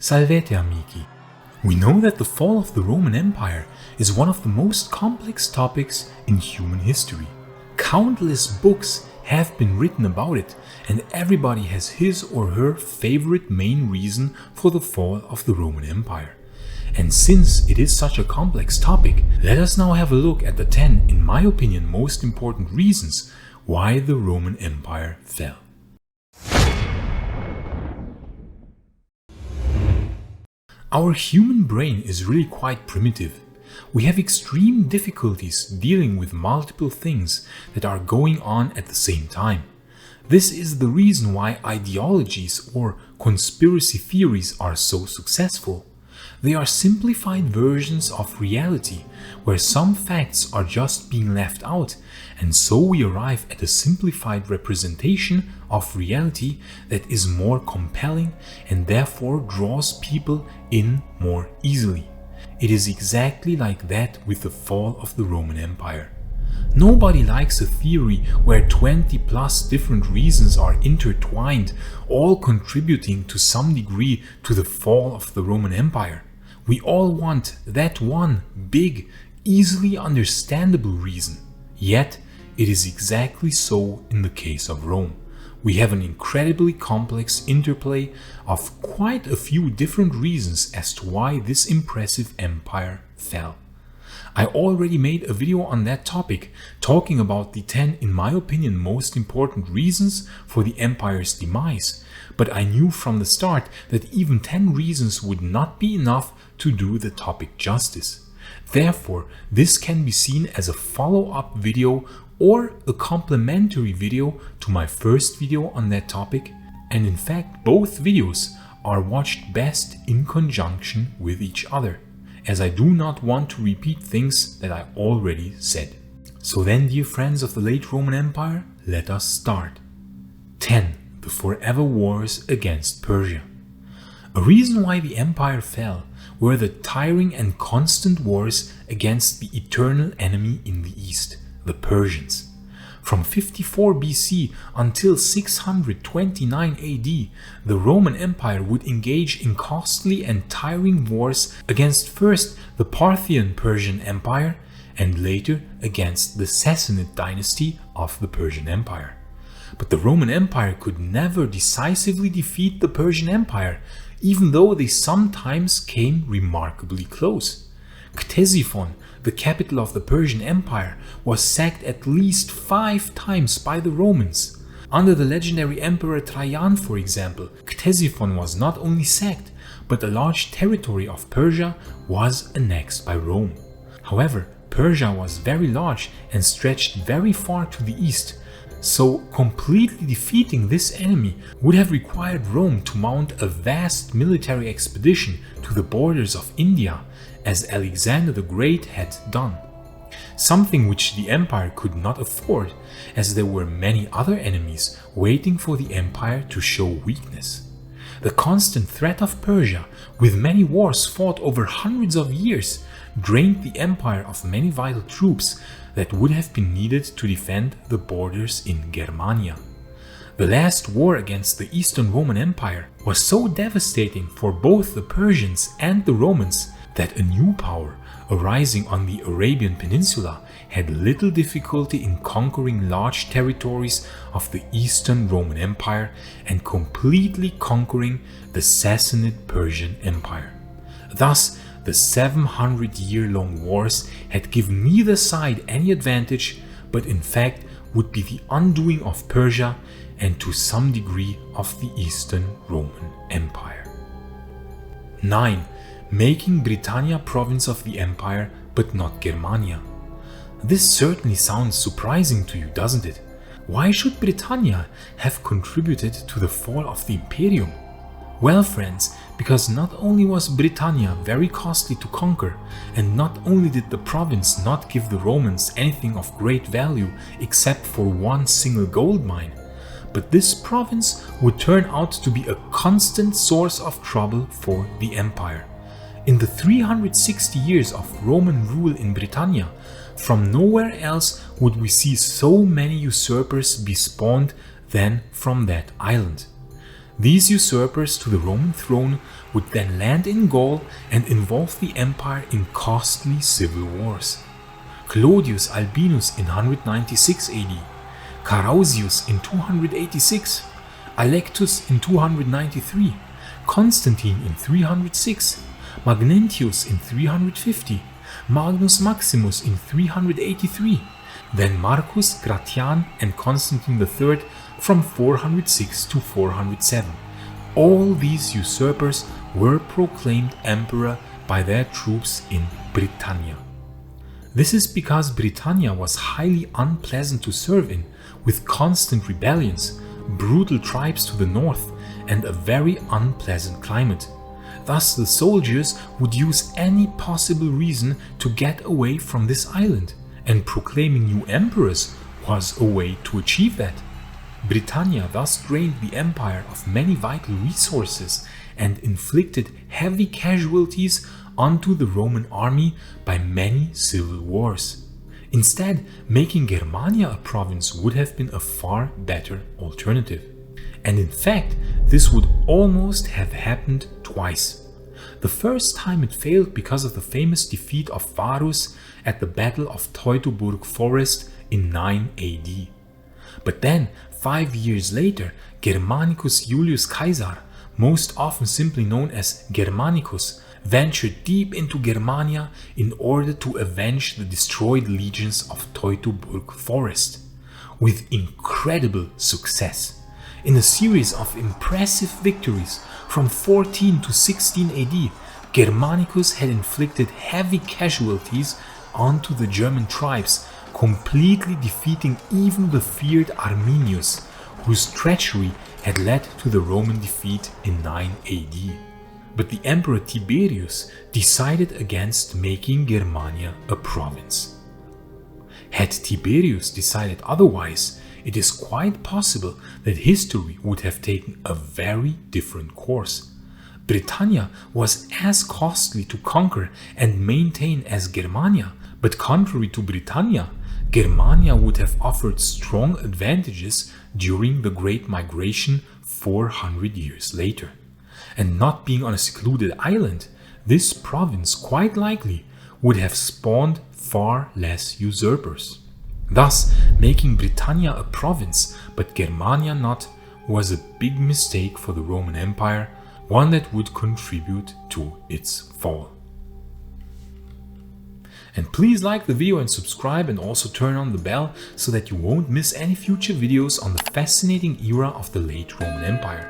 Salvete amici! We know that the fall of the Roman Empire is one of the most complex topics in human history. Countless books have been written about it, and everybody has his or her favorite main reason for the fall of the Roman Empire. And since it is such a complex topic, let us now have a look at the 10, in my opinion, most important reasons why the Roman Empire fell. Our human brain is really quite primitive. We have extreme difficulties dealing with multiple things that are going on at the same time. This is the reason why ideologies or conspiracy theories are so successful. They are simplified versions of reality, where some facts are just being left out, and so we arrive at a simplified representation of reality that is more compelling and therefore draws people in more easily. It is exactly like that with the fall of the Roman Empire. Nobody likes a theory where 20 plus different reasons are intertwined, all contributing to some degree to the fall of the Roman Empire. We all want that one big, easily understandable reason. Yet, it is exactly so in the case of Rome. We have an incredibly complex interplay of quite a few different reasons as to why this impressive empire fell. I already made a video on that topic, talking about the 10, in my opinion, most important reasons for the empire's demise, but I knew from the start that even 10 reasons would not be enough to do the topic justice. Therefore, this can be seen as a follow-up video or a complementary video to my first video on that topic, and in fact both videos are watched best in conjunction with each other, as I do not want to repeat things that I already said. So then, dear friends of the late Roman Empire, let us start. 10. The forever wars against Persia. A reason why the empire fell were the tiring and constant wars against the eternal enemy in the east, the Persians. From 54 BC until 629 AD, the Roman Empire would engage in costly and tiring wars against first the Parthian Persian Empire and later against the Sassanid dynasty of the Persian Empire. But the Roman Empire could never decisively defeat the Persian Empire, even though they sometimes came remarkably close. Ctesiphon, the capital of the Persian Empire, was sacked at least 5 times by the Romans. Under the legendary Emperor Trajan, for example, Ctesiphon was not only sacked, but a large territory of Persia was annexed by Rome. However, Persia was very large and stretched very far to the east, so completely defeating this enemy would have required Rome to mount a vast military expedition to the borders of India, as Alexander the Great had done. Something which the empire could not afford, as there were many other enemies waiting for the empire to show weakness. The constant threat of Persia, with many wars fought over hundreds of years, drained the empire of many vital troops that would have been needed to defend the borders in Germania. The last war against the Eastern Roman Empire was so devastating for both the Persians and the Romans that a new power arising on the Arabian Peninsula had little difficulty in conquering large territories of the Eastern Roman Empire and completely conquering the Sassanid Persian Empire. Thus, the 700-year-long wars had given neither side any advantage, but in fact would be the undoing of Persia and to some degree of the Eastern Roman Empire. 9. Making Britannia province of the empire, but not Germania. This certainly sounds surprising to you, doesn't it? Why should Britannia have contributed to the fall of the Imperium? Well, friends, because not only was Britannia very costly to conquer, and not only did the province not give the Romans anything of great value except for one single gold mine, but this province would turn out to be a constant source of trouble for the empire. In the 360 years of Roman rule in Britannia, from nowhere else would we see so many usurpers be spawned than from that island. These usurpers to the Roman throne would then land in Gaul and involve the empire in costly civil wars. Clodius Albinus in 196 AD, Carausius in 286, Alectus in 293, Constantine in 306, Magnentius in 350, Magnus Maximus in 383, then Marcus, Gratian and Constantine III from 406 to 407. All these usurpers were proclaimed emperor by their troops in Britannia. This is because Britannia was highly unpleasant to serve in, with constant rebellions, brutal tribes to the north, and a very unpleasant climate. Thus the soldiers would use any possible reason to get away from this island, and proclaiming new emperors was a way to achieve that. Britannia thus drained the empire of many vital resources and inflicted heavy casualties onto the Roman army by many civil wars. Instead, making Germania a province would have been a far better alternative. And in fact, this would almost have happened twice. The first time it failed because of the famous defeat of Varus at the Battle of Teutoburg Forest in 9 AD. But then, 5 years later, Germanicus Julius Caesar, most often simply known as Germanicus, ventured deep into Germania in order to avenge the destroyed legions of Teutoburg Forest, with incredible success. In a series of impressive victories from 14 to 16 AD, Germanicus had inflicted heavy casualties onto the German tribes, completely defeating even the feared Arminius, whose treachery had led to the Roman defeat in 9 AD. But the Emperor Tiberius decided against making Germania a province. Had Tiberius decided otherwise, it is quite possible that history would have taken a very different course. Britannia was as costly to conquer and maintain as Germania, but contrary to Britannia, Germania would have offered strong advantages during the Great Migration 400 years later. And not being on a secluded island, this province quite likely would have spawned far less usurpers. Thus, making Britannia a province but Germania not was a big mistake for the Roman Empire, one that would contribute to its fall. And please like the video and subscribe, and also turn on the bell so that you won't miss any future videos on the fascinating era of the late Roman Empire.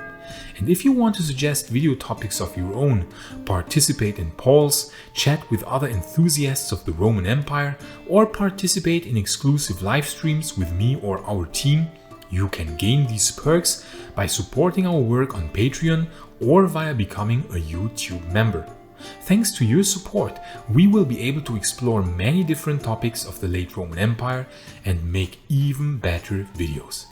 And if you want to suggest video topics of your own, participate in polls, chat with other enthusiasts of the Roman Empire, or participate in exclusive live streams with me or our team, you can gain these perks by supporting our work on Patreon or via becoming a YouTube member. Thanks to your support, we will be able to explore many different topics of the late Roman Empire and make even better videos.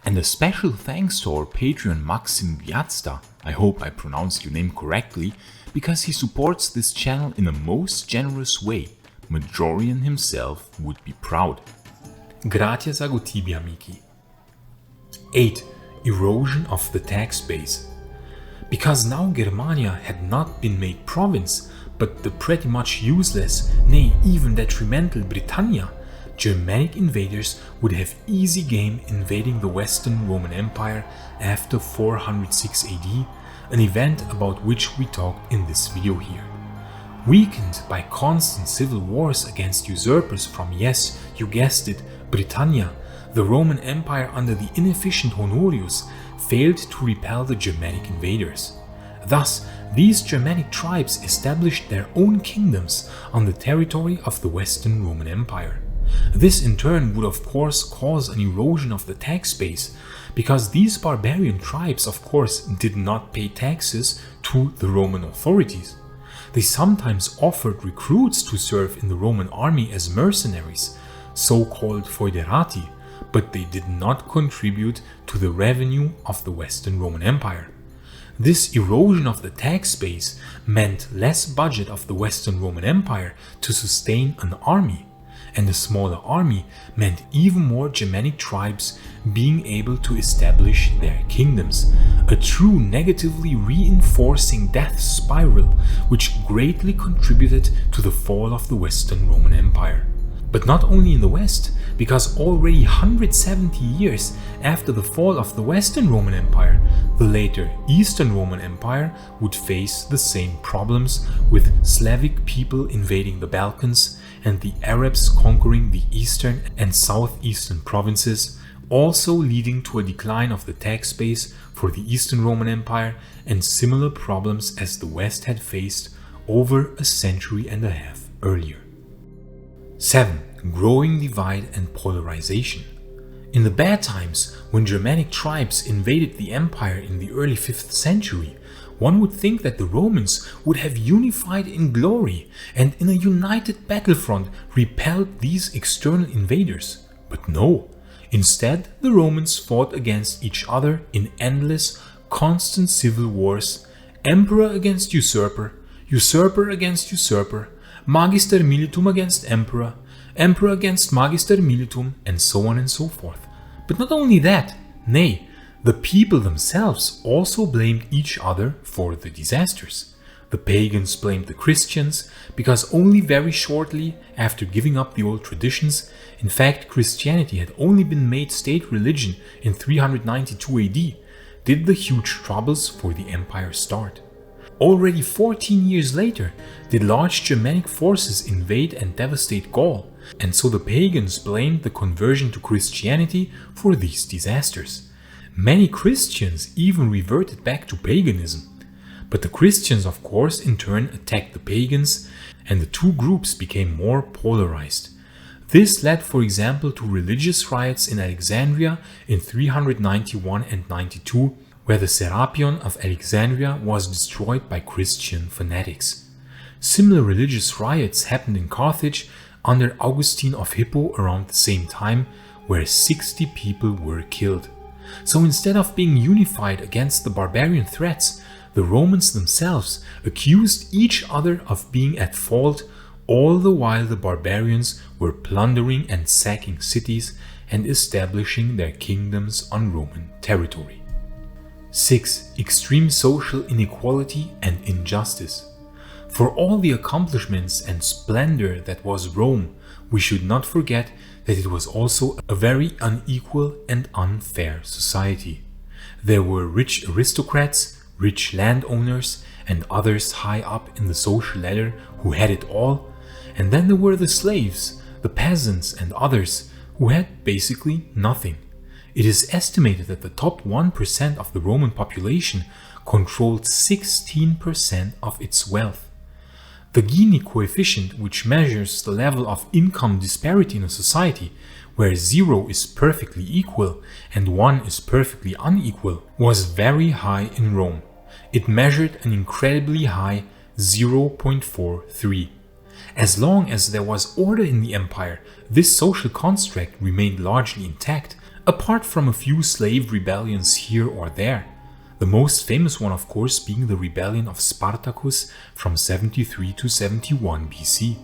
And a special thanks to our Patreon Maxim Viazda, I hope I pronounced your name correctly, because he supports this channel in a most generous way. Majorian himself would be proud. Gratias ago tibi, amici. 8. Erosion of the tax base. Because now Germania had not been made province, but the pretty much useless, nay even detrimental Britannia, Germanic invaders would have easy game invading the Western Roman Empire after 406 AD, an event about which we talked in this video here. Weakened by constant civil wars against usurpers from, yes, you guessed it, Britannia, the Roman Empire under the inefficient Honorius failed to repel the Germanic invaders. Thus, these Germanic tribes established their own kingdoms on the territory of the Western Roman Empire. This in turn would of course cause an erosion of the tax base, because these barbarian tribes of course did not pay taxes to the Roman authorities. They sometimes offered recruits to serve in the Roman army as mercenaries, so-called foederati, but they did not contribute to the revenue of the Western Roman Empire. This erosion of the tax base meant less budget of the Western Roman Empire to sustain an army, and a smaller army meant even more Germanic tribes being able to establish their kingdoms, a true negatively reinforcing death spiral which greatly contributed to the fall of the Western Roman Empire. But not only in the West, because already 170 years after the fall of the Western Roman Empire, the later Eastern Roman Empire would face the same problems, with Slavic people invading the Balkans and the Arabs conquering the eastern and southeastern provinces, also leading to a decline of the tax base for the Eastern Roman Empire and similar problems as the West had faced over a century and a half earlier. 7. Growing divide and polarization. In the bad times, when Germanic tribes invaded the empire in the early 5th century, one would think that the Romans would have unified in glory and in a united battlefront repelled these external invaders. But no, instead the Romans fought against each other in endless, constant civil wars, emperor against usurper, usurper against usurper, magister militum against emperor, emperor against magister militum, and so on and so forth. But not only that, nay, the people themselves also blamed each other for the disasters. The pagans blamed the Christians because only very shortly after giving up the old traditions, in fact Christianity had only been made state religion in 392 AD, did the huge troubles for the empire start. Already 14 years later did large Germanic forces invade and devastate Gaul, and so the pagans blamed the conversion to Christianity for these disasters. Many Christians even reverted back to paganism. But the Christians, of course, in turn attacked the pagans, and the two groups became more polarized. This led, for example, to religious riots in Alexandria in 391 and 92, where the Serapion of Alexandria was destroyed by Christian fanatics. Similar religious riots happened in Carthage under Augustine of Hippo around the same time, where 60 people were killed. So instead of being unified against the barbarian threats, the Romans themselves accused each other of being at fault, all the while the barbarians were plundering and sacking cities and establishing their kingdoms on Roman territory. 6. Extreme social inequality and injustice. For all the accomplishments and splendor that was Rome, we should not forget that it was also a very unequal and unfair society. There were rich aristocrats, rich landowners, and others high up in the social ladder who had it all, and then there were the slaves, the peasants, and others who had basically nothing. It is estimated that the top 1% of the Roman population controlled 16% of its wealth. The Gini coefficient, which measures the level of income disparity in a society, where 0 is perfectly equal and 1 is perfectly unequal, was very high in Rome. It measured an incredibly high 0.43. As long as there was order in the empire, this social construct remained largely intact, apart from a few slave rebellions here or there. The most famous one, of course, being the rebellion of Spartacus from 73 to 71 BC.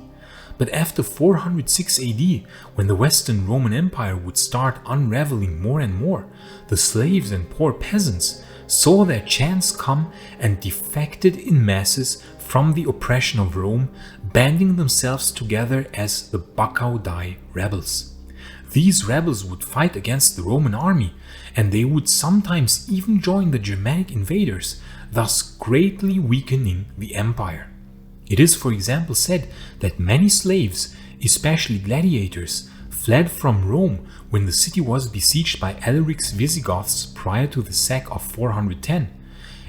But after 406 AD, when the Western Roman Empire would start unraveling more and more, the slaves and poor peasants saw their chance come and defected in masses from the oppression of Rome, banding themselves together as the Bacchae Dei rebels. These rebels would fight against the Roman army, and they would sometimes even join the Germanic invaders, thus greatly weakening the empire. It is, for example, said that many slaves, especially gladiators, fled from Rome when the city was besieged by Alaric's Visigoths prior to the sack of 410,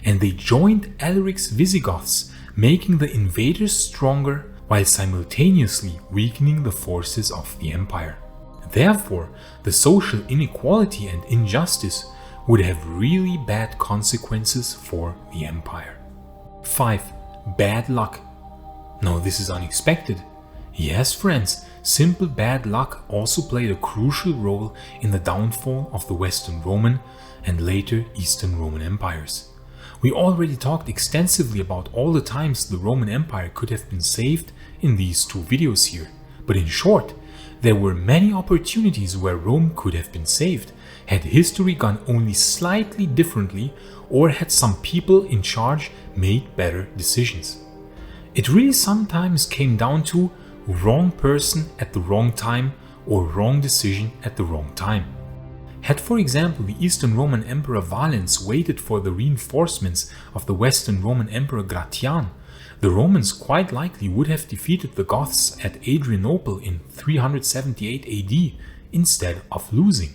and they joined Alaric's Visigoths, making the invaders stronger while simultaneously weakening the forces of the empire. Therefore, the social inequality and injustice would have really bad consequences for the empire. 5. Bad luck. Now this is unexpected. Yes, friends, simple bad luck also played a crucial role in the downfall of the Western Roman and later Eastern Roman empires. We already talked extensively about all the times the Roman Empire could have been saved in these two videos here, but in short, There were many opportunities where Rome could have been saved, had history gone only slightly differently, or had some people in charge made better decisions. It really sometimes came down to wrong person at the wrong time or wrong decision at the wrong time. Had, for example, the Eastern Roman Emperor Valens waited for the reinforcements of the Western Roman Emperor Gratian, the Romans quite likely would have defeated the Goths at Adrianople in 378 AD instead of losing.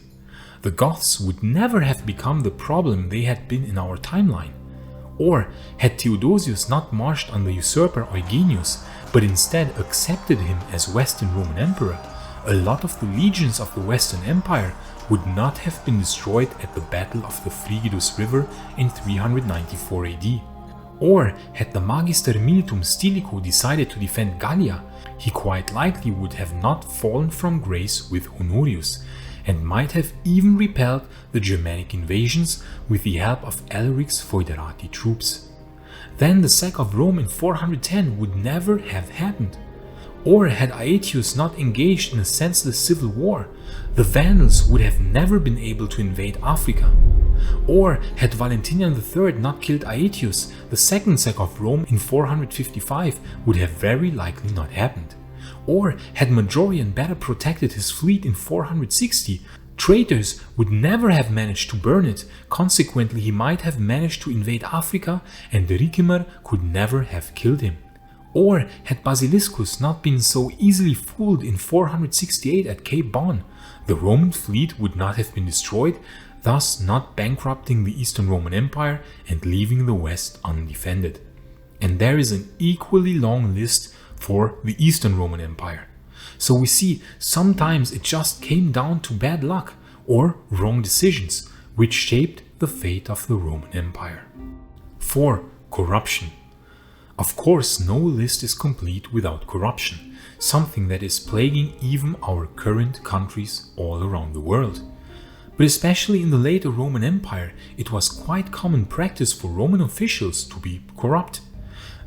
The Goths would never have become the problem they had been in our timeline. Or had Theodosius not marched on the usurper Eugenius, but instead accepted him as Western Roman Emperor, a lot of the legions of the Western Empire would not have been destroyed at the Battle of the Frigidus River in 394 AD. Or had the Magister Militum Stilicho decided to defend Gallia, he quite likely would have not fallen from grace with Honorius, and might have even repelled the Germanic invasions with the help of Alaric's foederati troops. Then the sack of Rome in 410 would never have happened. Or had Aetius not engaged in a senseless civil war, the Vandals would have never been able to invade Africa. Or had Valentinian III not killed Aetius, the second sack of Rome in 455 would have very likely not happened. Or had Majorian better protected his fleet in 460, traitors would never have managed to burn it, consequently he might have managed to invade Africa and Ricimer could never have killed him. Or had Basiliscus not been so easily fooled in 468 at Cape Bon, the Roman fleet would not have been destroyed, thus not bankrupting the Eastern Roman Empire and leaving the West undefended. And there is an equally long list for the Eastern Roman Empire. So we see sometimes it just came down to bad luck or wrong decisions, which shaped the fate of the Roman Empire. 4. Corruption. Of course, no list is complete without corruption, something that is plaguing even our current countries all around the world. But especially in the later Roman Empire, it was quite common practice for Roman officials to be corrupt.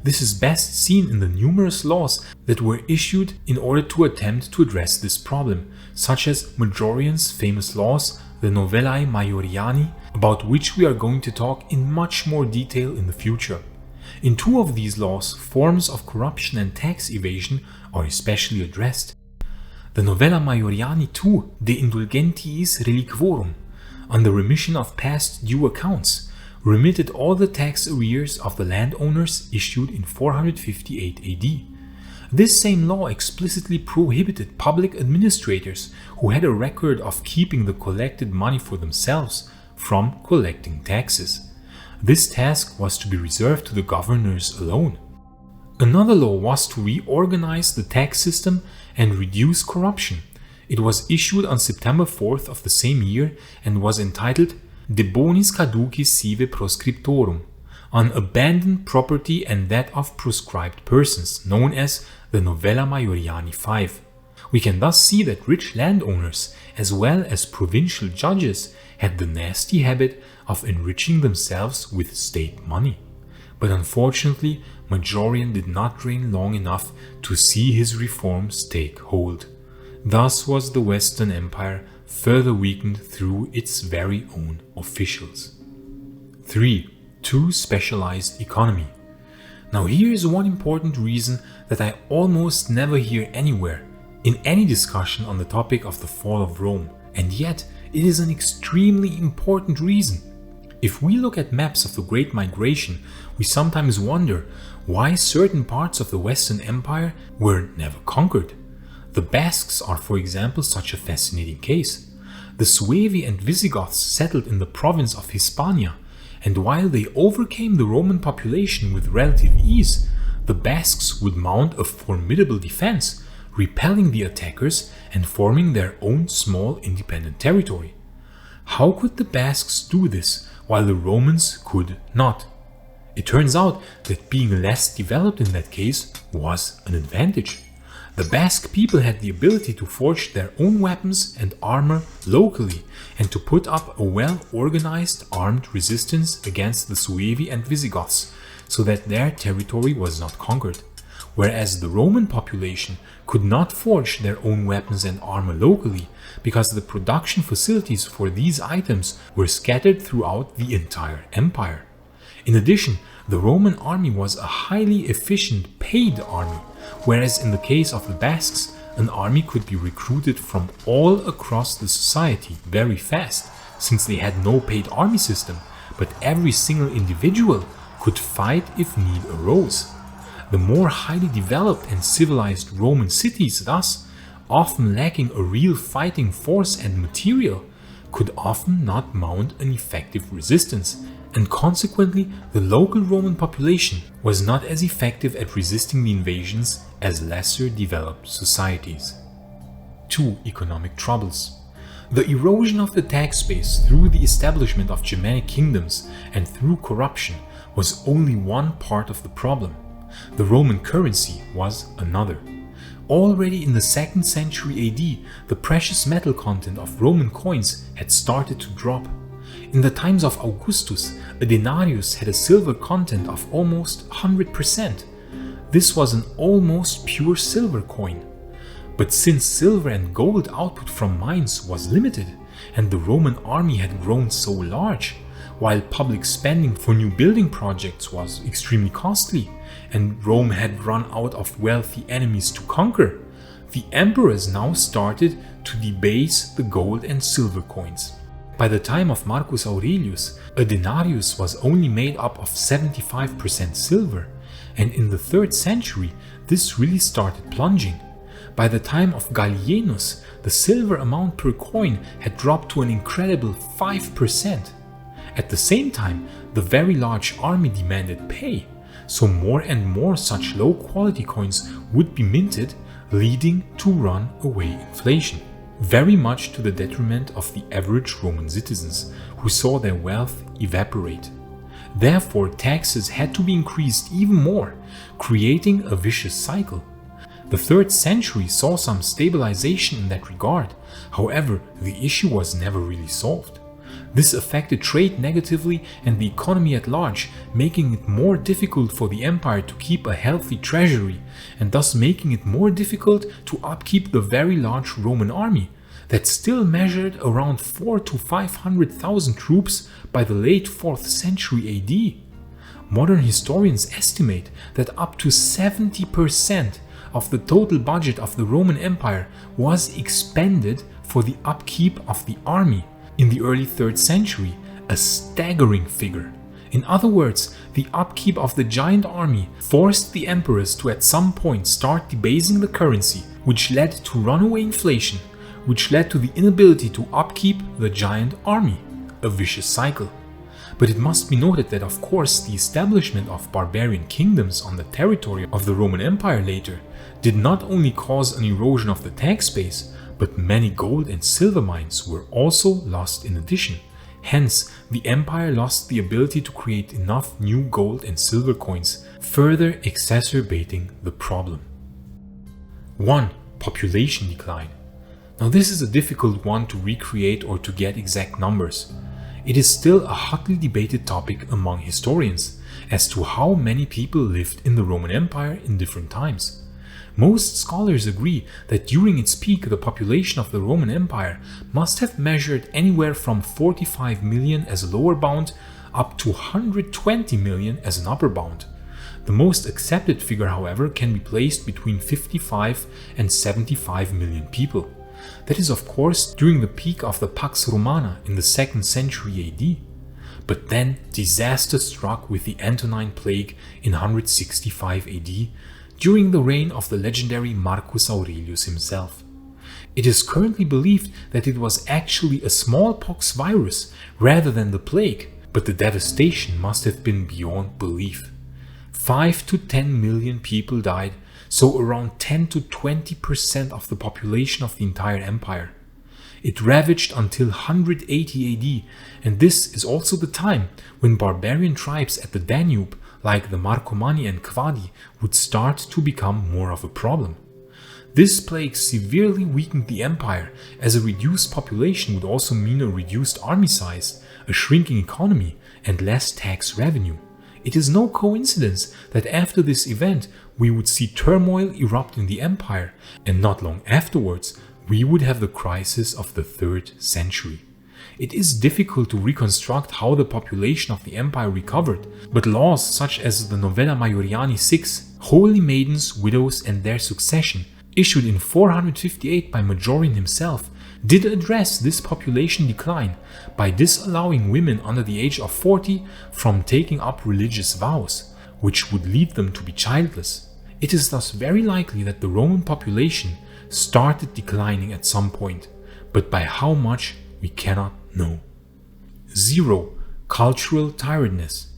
This is best seen in the numerous laws that were issued in order to attempt to address this problem, such as Majorian's famous laws, the Novellae Maioriani, about which we are going to talk in much more detail in the future. In two of these laws, forms of corruption and tax evasion are especially addressed. The Novella Maioriani II, De Indulgentiis Reliquorum, on the remission of past due accounts, remitted all the tax arrears of the landowners issued in 458 AD. This same law explicitly prohibited public administrators who had a record of keeping the collected money for themselves from collecting taxes. This task was to be reserved to the governors alone. Another law was to reorganize the tax system and reduce corruption. It was issued on September 4th of the same year and was entitled De Bonis Caducis Sive Proscriptorum, on abandoned property and that of proscribed persons, known as the Novella Maioriani V. We can thus see that rich landowners, as well as provincial judges, had the nasty habit of enriching themselves with state money. But unfortunately, Majorian did not reign long enough to see his reforms take hold. Thus was the Western Empire further weakened through its very own officials. 3. Too specialized economy. Now here is one important reason that I almost never hear anywhere in any discussion on the topic of the fall of Rome, and yet it is an extremely important reason. If we look at maps of the Great Migration, we sometimes wonder why certain parts of the Western Empire were never conquered. The Basques are, for example, such a fascinating case. The Suevi and Visigoths settled in the province of Hispania, and while they overcame the Roman population with relative ease, the Basques would mount a formidable defense, repelling the attackers and forming their own small independent territory. How could the Basques do this while the Romans could not? It turns out that being less developed in that case was an advantage. The Basque people had the ability to forge their own weapons and armor locally and to put up a well-organized armed resistance against the Suevi and Visigoths, so that their territory was not conquered. whereas the Roman population could not forge their own weapons and armor locally because the production facilities for these items were scattered throughout the entire empire. In addition, the Roman army was a highly efficient paid army, whereas in the case of the Basques, an army could be recruited from all across the society very fast, since they had no paid army system, but every single individual could fight if need arose. The more highly developed and civilized Roman cities, thus, often lacking a real fighting force and material, could often not mount an effective resistance, and consequently the local Roman population was not as effective at resisting the invasions as lesser developed societies. 2. Economic troubles. The erosion of the tax base through the establishment of Germanic kingdoms and through corruption was only one part of the problem. The Roman currency was another. Already in the 2nd century AD, the precious metal content of Roman coins had started to drop. In the times of Augustus, a denarius had a silver content of almost 100%. This was an almost pure silver coin. But since silver and gold output from mines was limited, and the Roman army had grown so large, while public spending for new building projects was extremely costly, and Rome had run out of wealthy enemies to conquer, the emperors now started to debase the gold and silver coins. By the time of Marcus Aurelius, a denarius was only made up of 75% silver, and in the 3rd century this really started plunging. By the time of Gallienus, the silver amount per coin had dropped to an incredible 5%. At the same time, the very large army demanded pay, so more and more such low quality coins would be minted, leading to runaway inflation, very much to the detriment of the average Roman citizens, who saw their wealth evaporate. Therefore, taxes had to be increased even more, creating a vicious cycle. The 3rd century saw some stabilization in that regard, however, the issue was never really solved. This affected trade negatively and the economy at large, making it more difficult for the empire to keep a healthy treasury, and thus making it more difficult to upkeep the very large Roman army that still measured around 400,000 to 500,000 troops by the late 4th century AD. Modern historians estimate that up to 70% of the total budget of the Roman Empire was expended for the upkeep of the army in the early 3rd century, a staggering figure. In other words, the upkeep of the giant army forced the emperors to at some point start debasing the currency, which led to runaway inflation, which led to the inability to upkeep the giant army, a vicious cycle. But it must be noted that of course the establishment of barbarian kingdoms on the territory of the Roman Empire later did not only cause an erosion of the tax base, but many gold and silver mines were also lost in addition. Hence, the empire lost the ability to create enough new gold and silver coins, further exacerbating the problem. 1. Population decline. Now this is a difficult one to recreate or to get exact numbers. It is still a hotly debated topic among historians as to how many people lived in the Roman Empire in different times. Most scholars agree that during its peak the population of the Roman Empire must have measured anywhere from 45 million as a lower bound up to 120 million as an upper bound. The most accepted figure, however, can be placed between 55 and 75 million people. That is of course during the peak of the Pax Romana in the 2nd century AD. But then disaster struck with the Antonine Plague in 165 AD, during the reign of the legendary Marcus Aurelius himself. It is currently believed that it was actually a smallpox virus rather than the plague, but the devastation must have been beyond belief. 5 to 10 million people died, so around 10 to 20% of the population of the entire empire. It ravaged until 180 AD, and this is also the time when barbarian tribes at the Danube, like the Marcomanni and Quadi, would start to become more of a problem. This plague severely weakened the empire, as a reduced population would also mean a reduced army size, a shrinking economy, and less tax revenue. It is no coincidence that after this event we would see turmoil erupt in the empire, and not long afterwards we would have the crisis of the 3rd century. It is difficult to reconstruct how the population of the empire recovered, but laws such as the Novella Maioriani 6, Holy Maidens, Widows and their Succession, issued in 458 by Majorian himself, did address this population decline by disallowing women under the age of 40 from taking up religious vows, which would lead them to be childless. It is thus very likely that the Roman population started declining at some point, but by how much we cannot know. 0. Cultural tiredness.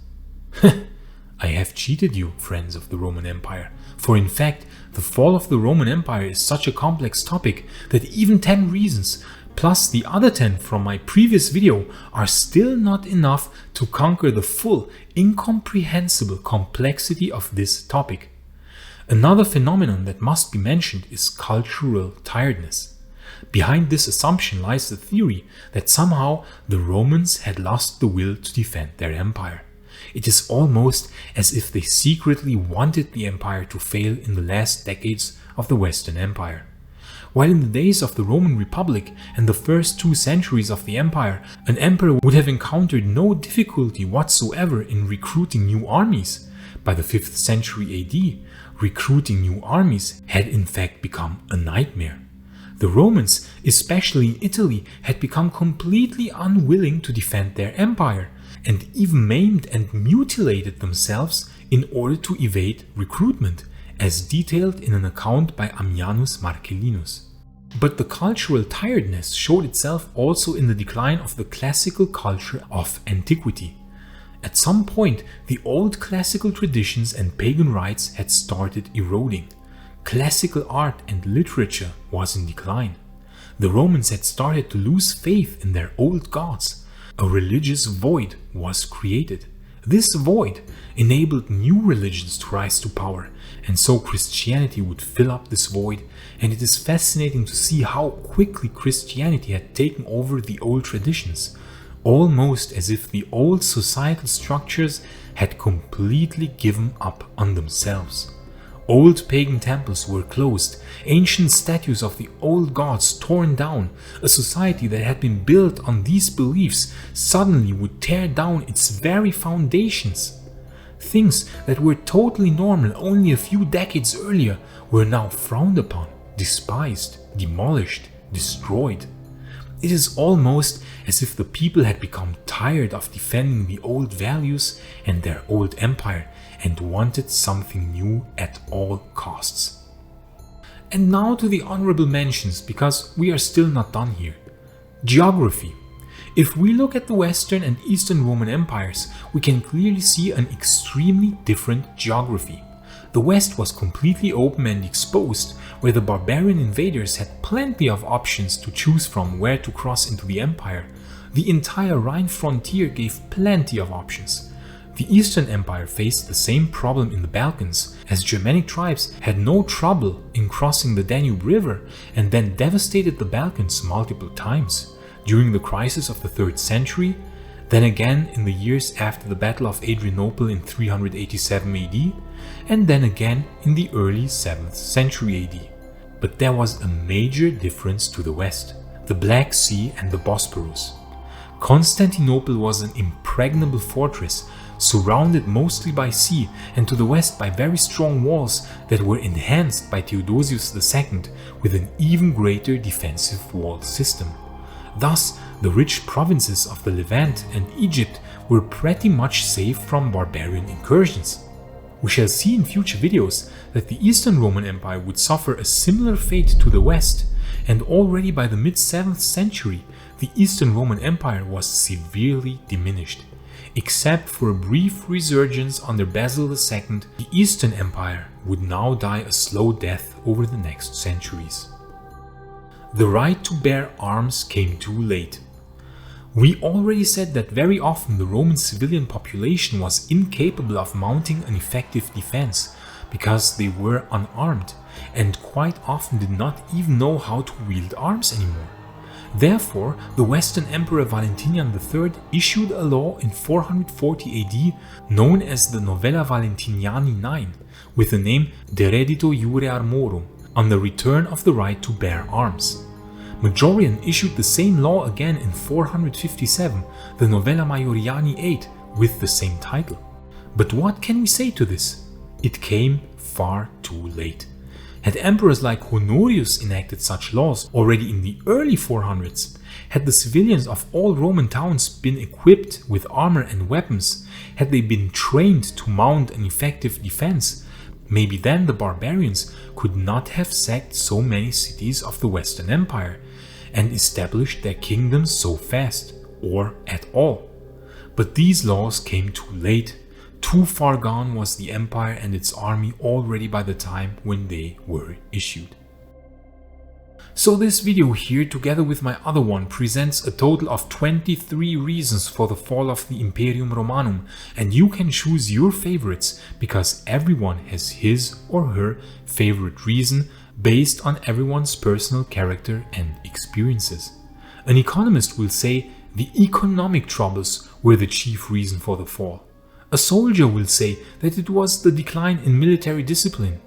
I have cheated you, friends of the Roman Empire, for in fact, the fall of the Roman Empire is such a complex topic that even 10 reasons, plus the other 10 from my previous video, are still not enough to conquer the full, incomprehensible complexity of this topic. Another phenomenon that must be mentioned is cultural tiredness. Behind this assumption lies the theory that somehow the Romans had lost the will to defend their empire. It is almost as if they secretly wanted the empire to fail in the last decades of the Western Empire. While in the days of the Roman Republic and the first 2 centuries of the empire, an emperor would have encountered no difficulty whatsoever in recruiting new armies, by the 5th century AD, recruiting new armies had in fact become a nightmare. The Romans, especially in Italy, had become completely unwilling to defend their empire, and even maimed and mutilated themselves in order to evade recruitment, as detailed in an account by Ammianus Marcellinus. But the cultural tiredness showed itself also in the decline of the classical culture of antiquity. At some point, the old classical traditions and pagan rites had started eroding. Classical art and literature was in decline. The Romans had started to lose faith in their old gods. A religious void was created. This void enabled new religions to rise to power, and so Christianity would fill up this void, and it is fascinating to see how quickly Christianity had taken over the old traditions, almost as if the old societal structures had completely given up on themselves. Old pagan temples were closed, ancient statues of the old gods torn down. A society that had been built on these beliefs suddenly would tear down its very foundations. Things that were totally normal only a few decades earlier were now frowned upon, despised, demolished, destroyed. It is almost as if the people had become tired of defending the old values and their old empire and wanted something new at all costs. And now to the honorable mentions, because we are still not done here. Geography. If we look at the Western and Eastern Roman empires, we can clearly see an extremely different geography. The West was completely open and exposed, where the barbarian invaders had plenty of options to choose from where to cross into the empire. The entire Rhine frontier gave plenty of options. The Eastern Empire faced the same problem in the Balkans, as Germanic tribes had no trouble in crossing the Danube River and then devastated the Balkans multiple times, during the crisis of the 3rd century, then again in the years after the Battle of Adrianople in 387 AD, and then again in the early 7th century AD. But there was a major difference to the west, the Black Sea and the Bosporus. Constantinople was an impregnable fortress, surrounded mostly by sea, and to the west by very strong walls that were enhanced by Theodosius II with an even greater defensive wall system. Thus, the rich provinces of the Levant and Egypt were pretty much safe from barbarian incursions. We shall see in future videos that the Eastern Roman Empire would suffer a similar fate to the West, and already by the mid-7th century, the Eastern Roman Empire was severely diminished. Except for a brief resurgence under Basil II, the Eastern Empire would now die a slow death over the next centuries. The right to bear arms came too late. We already said that very often the Roman civilian population was incapable of mounting an effective defense because they were unarmed and quite often did not even know how to wield arms anymore. Therefore, the Western Emperor Valentinian III issued a law in 440 AD known as the Novella Valentiniani 9, with the name De Reddito Iure Armorum, on the return of the right to bear arms. Majorian issued the same law again in 457, the Novella Maioriani 8, with the same title. But what can we say to this? It came far too late. Had emperors like Honorius enacted such laws already in the early 400s, had the civilians of all Roman towns been equipped with armor and weapons, had they been trained to mount an effective defense, maybe then the barbarians could not have sacked so many cities of the Western Empire and established their kingdoms so fast, or at all. But these laws came too late. Too far gone was the empire and its army already by the time when they were issued. So this video here, together with my other one, presents a total of 23 reasons for the fall of the Imperium Romanum, and you can choose your favorites because everyone has his or her favorite reason based on everyone's personal character and experiences. An economist will say the economic troubles were the chief reason for the fall. A soldier will say that it was the decline in military discipline,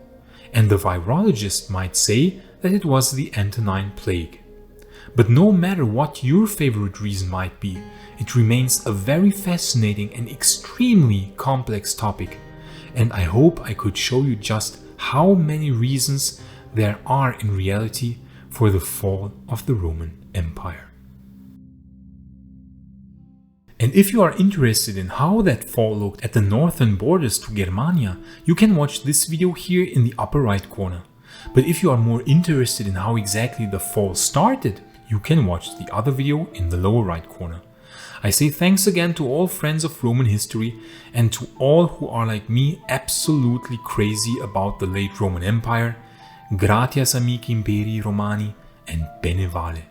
and the virologist might say that it was the Antonine Plague. But no matter what your favorite reason might be, it remains a very fascinating and extremely complex topic, and I hope I could show you just how many reasons there are in reality for the fall of the Roman Empire. And if you are interested in how that fall looked at the northern borders to Germania, you can watch this video here in the upper right corner. But if you are more interested in how exactly the fall started, you can watch the other video in the lower right corner. I say thanks again to all friends of Roman history and to all who are like me absolutely crazy about the late Roman Empire. Gratias amici imperi Romani, and bene vale.